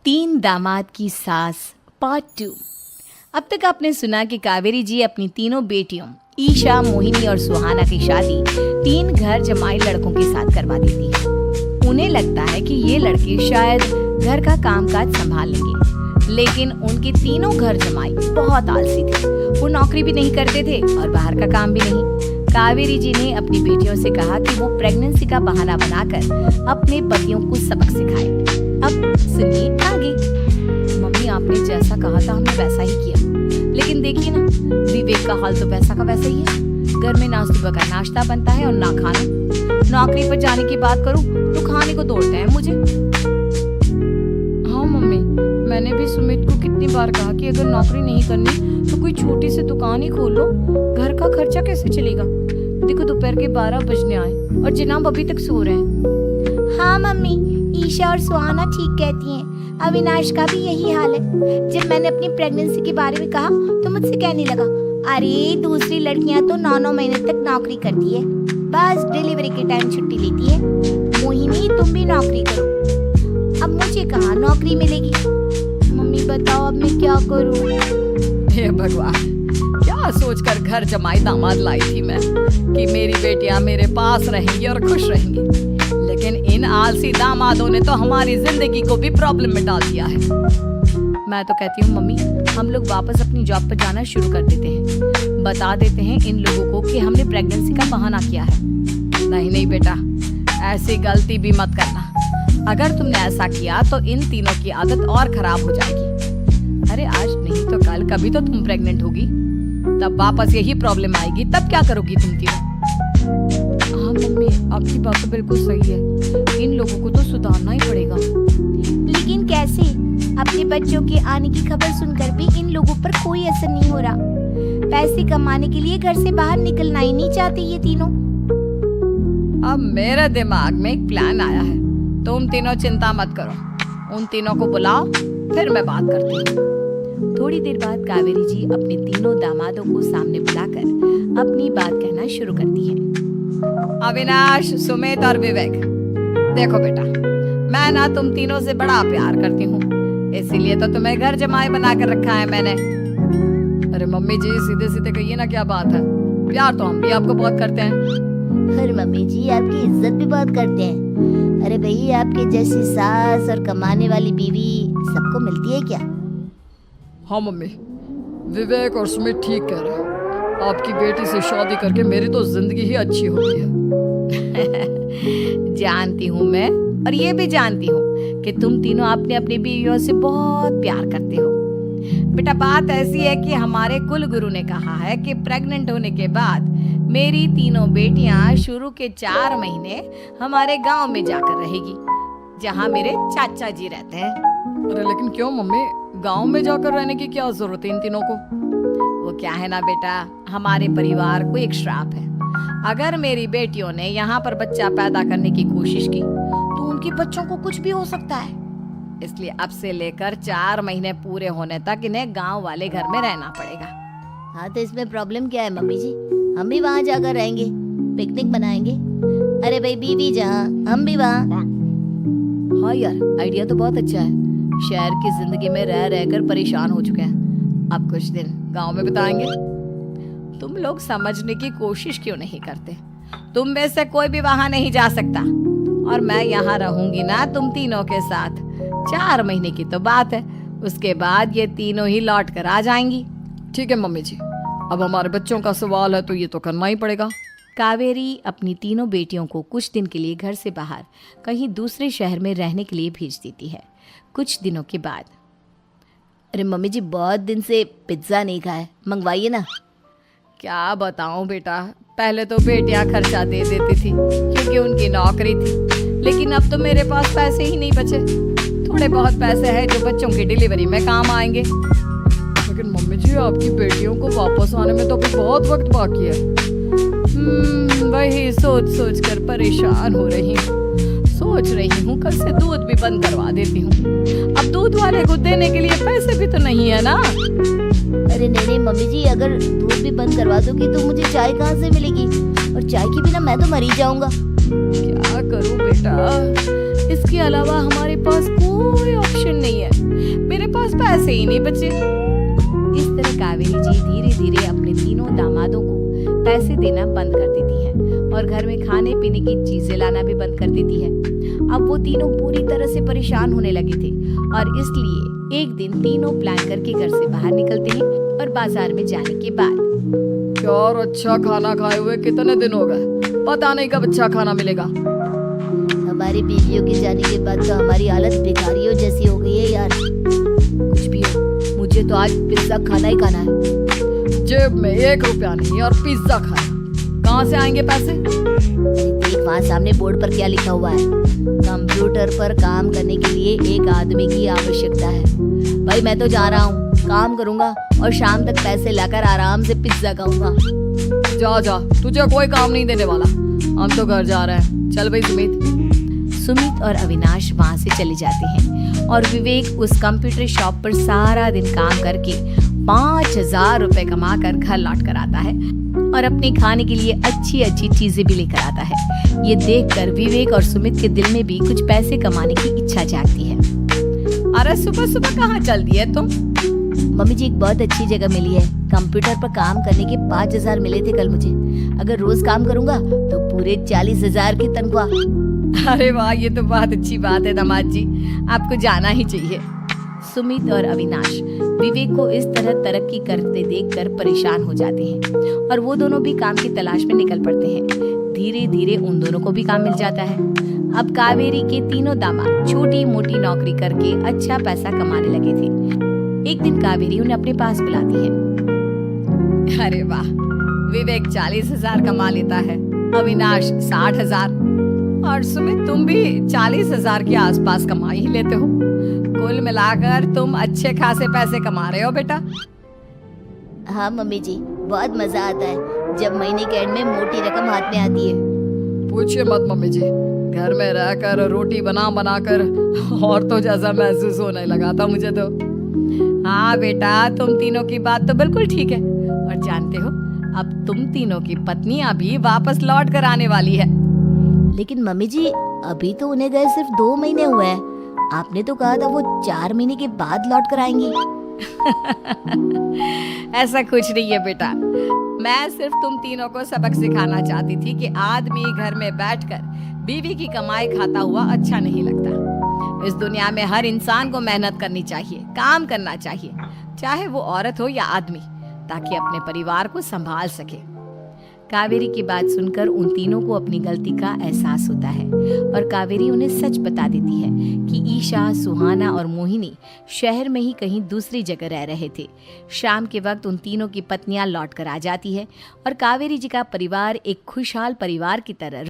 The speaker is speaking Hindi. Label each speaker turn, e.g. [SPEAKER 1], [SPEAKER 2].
[SPEAKER 1] तीन दामाद की सास पार्ट 2। अब तक आपने सुना कि कावेरी जी अपनी तीनों बेटियों ईशा, मोहिनी और सुहाना की शादी तीन घर जमाई लड़कों के साथ करवा देती है। उन्हें लगता है कि ये लड़के शायद घर का कामकाज संभाल लेंगे, लेकिन उनके तीनों घर जमाई बहुत आलसी थे। वो नौकरी भी नहीं करते थे और बाहर का काम भी नहीं। कावेरी जी ने अपनी बेटियों से कहा कि वो प्रेगनेंसी का बहाना बनाकर अपने पतियों को सबक सिखाए। अब सुनिए आगे। मम्मी, आपने जैसा कहा था हमने वैसा ही किया, लेकिन देखिए ना, विवेक का हाल तो वैसा का वैसा ही है। घर में ना सुबह का नाश्ता बनता है और ना खाना। नौकरी पर जाने की बात करूं तो खाने को दौड़ते हैं मुझे। हाँ मम्मी, मैंने भी सुमित को कितनी बार कहा कि अगर नौकरी नहीं करनी तो कोई छोटी सी दुकान ही खोल लो, घर का खर्चा कैसे चलेगा। देखो दोपहर के 12 बजने आए और जिनाब अभी तक सो रहे हैं।
[SPEAKER 2] हाँ मम्मी, ईशा और सुहाना ठीक कहती हैं। अविनाश का भी यही हाल है। जब मैंने अपनी प्रेगनेंसी के बारे में कहा तो मुझसे कहने लगा, अरे दूसरी लड़कियां तो 9-9 महीने तक नौकरी करती है, बस डिलीवरी के टाइम छुट्टी लेती है। मोहिनी, तुम भी नौकरी करो। अब मुझे कहाँ नौकरी मिलेगी। मम्मी बताओ अब मैं क्या करूँ।
[SPEAKER 1] हे भगवान, क्या सोचकर घर जमाई दामाद लाई थी मैं कि मेरी बेटियां मेरे पास रहेंगी और खुश रहेंगी, लेकिन इन आलसी दामादों ने तो हमारी जिंदगी को भी प्रॉब्लम में डाल दिया है। मैं तो कहती हूँ मम्मी, हम लोग वापस अपनी जॉब पर जाना शुरू कर देते हैं। बता देते हैं इन लोगों को कि हमने प्रेगनेंसी का बहाना किया है। नहीं नहीं बेटा, ऐसी गलती भी मत करना। अगर तुमने ऐसा किया तो इन तीनों की आदत और खराब हो जाएगी। अरे आज नहीं तो कल कभी तो तुम प्रेग्नेंट होगी, तब वापस यही प्रॉब्लम आएगी। तब क्या करोगी तुम तीनों? हाँ मम्मी, आपकी बात तो बिल्कुल सही है। इन लोगों को तो सुधारना ही पड़ेगा।
[SPEAKER 2] लेकिन कैसे? अपने बच्चों के आने की खबर सुनकर भी इन लोगों पर कोई असर नहीं हो रहा। पैसे कमाने के लिए घर से बाहर निकलना ही नहीं चाहते ये तीनों।
[SPEAKER 1] अब मेरे दिमाग में एक प्लान आया है। तुम तीनों चिंता मत करो, उन तीनों को बुलाओ, फिर मैं बात करती हूँ। थोड़ी देर बाद कावेरी जी अपने तीनों दामादों को सामने बुलाकर अपनी बात कहना शुरू करती है। अविनाश, सुमित और विवेक, देखो बेटा, मैं ना तुम तीनों से बड़ा प्यार करती हूँ, इसीलिए तो तुम्हें घर जमाई बना कर रखा है मैंने। अरे मम्मी जी, सीधे सीधे कहिए ना, क्या बात है। प्यार तो हम भी आपको बहुत करते हैं।
[SPEAKER 2] अरे मम्मी जी, आपकी इज्जत भी बहुत करते हैं। अरे भाई, आपके जैसी सास और कमाने वाली बीवी सबको मिलती है क्या?
[SPEAKER 1] हाँ मम्मी, विवेक और सुमित ठीक कह रहे हैं। आपकी बेटी से शादी करके मेरी तो जिंदगी ही अच्छी हो गई है। जानती हूँ मैं, और ये भी जानती हूँ कि तुम तीनों अपने अपनी बीवियों से बहुत प्यार करते हो। बेटा, बात ऐसी है कि हमारे कुल गुरु ने कहा है कि प्रेग्नेंट होने के बाद मेरी तीनों बेटियां शुरू के 4 महीने हमारे गांव में जाकर रहेगी, जहां मेरे चाचा जी रहते हैं। अरे लेकिन क्यों मम्मी, गांव में जाकर रहने की क्या जरूरत है इन तीनों को? वो क्या है ना बेटा, हमारे परिवार को एक श्राप है। अगर मेरी बेटियों ने यहाँ पर बच्चा पैदा करने की कोशिश की तो उनके बच्चों को कुछ भी हो सकता है। इसलिए अब से लेकर 4 महीने पूरे होने तक इन्हें गांव वाले घर में रहना पड़ेगा।
[SPEAKER 2] हाँ, तो इसमें प्रॉब्लम क्या है मम्मी जी? हम भी वहाँ जाकर रहेंगे, पिकनिक मनाएंगे। अरे भाई, बीवी जहाँ हम भी वहाँ।
[SPEAKER 1] हाँ यार, आइडिया तो बहुत अच्छा है। शहर की जिंदगी में रह रहकर परेशान हो चुके हैं, अब कुछ दिन गांव में बिताएंगे। तुम लोग समझने की कोशिश क्यों नहीं करते? तुम में से कोई भी वहां नहीं जा सकता, और मैं यहाँ रहूंगी ना तुम तीनों के साथ। 4 महीने की तो बात है, उसके बाद ये तीनों ही लौट कर आ जाएंगी। ठीक है मम्मी जी, अब हमारे बच्चों का सवाल है तो ये तो करना ही पड़ेगा। कावेरी अपनी तीनों बेटियों को कुछ दिन के लिए घर से बाहर कहीं दूसरे शहर में रहने के लिए भेज देती है। कुछ दिनों के बाद,
[SPEAKER 2] अरे मम्मी जी, बहुत दिन से पिज्ज़ा नहीं खाया, मंगवाइए ना।
[SPEAKER 1] क्या बताऊं बेटा, पहले तो बेटियां खर्चा दे देती थी क्योंकि उनकी नौकरी थी, लेकिन अब तो मेरे पास पैसे ही नहीं बचे। थोड़े बहुत पैसे हैं जो बच्चों की डिलीवरी में काम आएंगे। लेकिन मम्मी जी, आपकी बेटियों को वापस आने में तो अभी बहुत वक्त बाकी है। वही सोच सोच कर परेशान हो रही हूँ। सोच रही हूँ कल से दूध भी बंद करवा देती हूँ। अब दूध वाले को देने के लिए पैसे भी तो नहीं है ना।
[SPEAKER 2] अरे नहीं मम्मी जी, अगर दूध भी बंद करवा दोगी तो मुझे चाय कहाँ से मिलेगी? और चाय के बिना मैं तो मर ही जाऊंगा।
[SPEAKER 1] क्या करूँ बेटा, इसके अलावा हमारे पास कोई ऑप्शन नहीं है। पैसे ही नहीं बचे। इस तरह कावेरी जी धीरे धीरे अपने तीनों दामादों को पैसे देना बंद कर देती है और घर में खाने पीने की चीजें लाना भी बंद कर देती है। अब वो तीनों पूरी तरह से परेशान होने लगे थे और इसलिए एक दिन तीनों प्लान करके घर से बाहर निकलते हैं और बाजार में जाने के बाद
[SPEAKER 3] यार अच्छा खाना खाए हुए कितने दिन हो गए, पता नहीं कब अच्छा खाना मिलेगा।
[SPEAKER 2] हमारी बीवियों के जाने के बाद तो हमारी हालत भिखारियों जैसी हो गई है यार।
[SPEAKER 1] कुछ भी हो, मुझे तो आज पिज्जा खाना ही खाना है।
[SPEAKER 3] जेब में 1 रुपया नहीं और पिज्जा खाए, कहाँ से आएंगे पैसे?
[SPEAKER 2] अरे देख वहाँ सामने बोर्ड पर क्या लिखा हुआ है, कंप्यूटर पर काम करने के लिए एक आदमी की आवश्यकता है। भाई मैं तो जा रहा हूँ, काम करूँगा और शाम तक पैसे लाकर आराम से पिज्जा खाऊंगा।
[SPEAKER 3] जा जा, तुझे कोई काम नहीं देने वाला, हम तो घर जा रहे हैं। चल भाई
[SPEAKER 1] सुमित और अविनाश वहाँ से चले जाते हैं और विवेक उस कंप्यूटर शॉप पर सारा दिन काम करके 5,000 रुपए कमा कर घर लौट कर आता है और अपने खाने के लिए अच्छी अच्छी चीजें भी लेकर आता है। ये देखकर विवेक और सुमित के दिल में भी कुछ पैसे कमाने की इच्छा जागती है। अरे सुबह सुबह कहाँ चल दी है तुम?
[SPEAKER 2] मम्मी जी एक बहुत अच्छी जगह मिली है, कंप्यूटर पर काम करने के 5,000 मिले थे कल मुझे। अगर रोज काम करूँगा तो पूरे 40,000 की तनख्वाह।
[SPEAKER 1] अरे वाह, ये तो बहुत अच्छी बात है दामाद जी, आपको जाना ही चाहिए। सुमित और अविनाश विवेक को इस तरह तरक्की करते देखकर परेशान हो जाते हैं और वो दोनों भी काम की तलाश में निकल पड़ते हैं। धीरे धीरे उन दोनों को भी काम मिल जाता है। अब कावेरी के तीनों दामाद छोटी मोटी नौकरी करके अच्छा पैसा कमाने लगे थे। एक दिन कावेरी उन्हें अपने पास बुलाती है। अरे वाह, विवेक 40,000 कमा लेता है, अविनाश 60,000 और सुमित तुम भी 40,000 के आसपास कमा ही लेते हो। कुल मिलाकर तुम अच्छे खासे पैसे कमा रहे हो बेटा।
[SPEAKER 2] हाँ मम्मी जी, बहुत मजा आता है जब महीने के एंड में मोटी रकम हाथ में आती है।
[SPEAKER 3] पूछिए मत मम्मी जी, घर में रहकर रोटी बना कर और तो जैसा महसूस होने लगा था मुझे तो।
[SPEAKER 1] हाँ बेटा, तुम तीनों की बात तो बिल्कुल ठीक है और जानते हो अब तुम तीनों की पत्नियां भी वापस लौट कर आने वाली है।
[SPEAKER 2] लेकिन मम्मी जी अभी तो उन्हें गए सिर्फ 2 महीने हुए हैं, आपने तो कहा था वो 4 महीने के बाद लौट कर आएंगी।
[SPEAKER 1] ऐसा कुछ नहीं है बेटा, मैं सिर्फ तुम तीनों को सबक सिखाना चाहती थी कि आदमी घर में बैठकर बीवी की कमाई खाता हुआ अच्छा नहीं लगता। इस दुनिया में हर इंसान को मेहनत करनी चाहिए, काम करना चाहिए, चाहे वो औरत हो या आदमी, ताकि अपने परिवार को संभाल सके। कावेरी की बात सुनकर उन तीनों को अपनी गलती का एहसास होता है और कावेरी उन्हें सच बता देती है कि ईशा, सुहाना और मोहिनी शहर में ही कहीं दूसरी जगह रह रहे थे। शाम के वक्त उन तीनों की पत्नियां लौट कर आ जाती है और कावेरी जी का परिवार एक खुशहाल परिवार की तरह